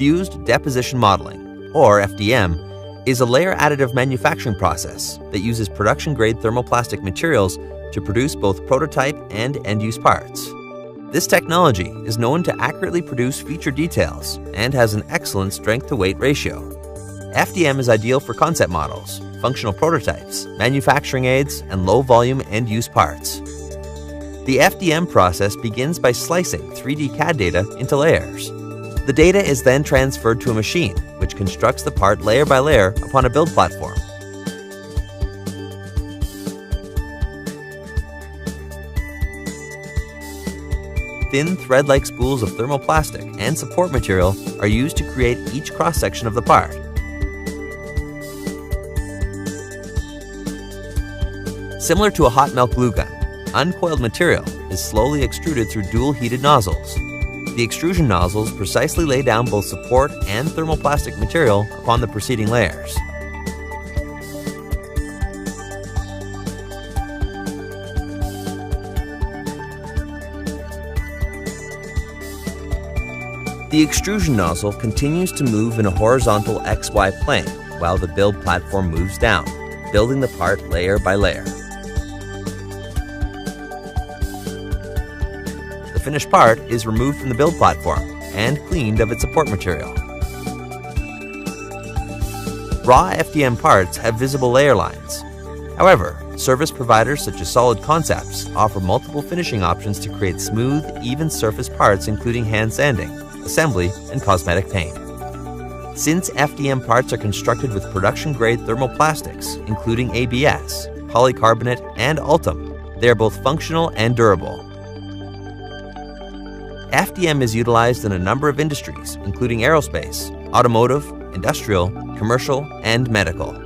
Fused Deposition Modeling, or FDM, is a layer additive manufacturing process that uses production-grade thermoplastic materials to produce both prototype and end-use parts. This technology is known to accurately produce feature details and has an excellent strength-to-weight ratio. FDM is ideal for concept models, functional prototypes, manufacturing aids, and low-volume end-use parts. The FDM process begins by slicing 3D CAD data into layers. The data is then transferred to a machine, which constructs the part layer by layer upon a build platform. Thin thread-like spools of thermoplastic and support material are used to create each cross-section of the part. Similar to a hot melt glue gun, uncoiled material is slowly extruded through dual-heated nozzles. The extrusion nozzles precisely lay down both support and thermoplastic material upon the preceding layers. The extrusion nozzle continues to move in a horizontal XY plane while the build platform moves down, building the part layer by layer. The finished part is removed from the build platform and cleaned of its support material. Raw FDM parts have visible layer lines. However, service providers such as Solid Concepts offer multiple finishing options to create smooth, even surface parts including hand sanding, assembly, and cosmetic paint. Since FDM parts are constructed with production-grade thermoplastics, including ABS, polycarbonate, and Ultem, they are both functional and durable. FDM is utilized in a number of industries, including aerospace, automotive, industrial, commercial, and medical.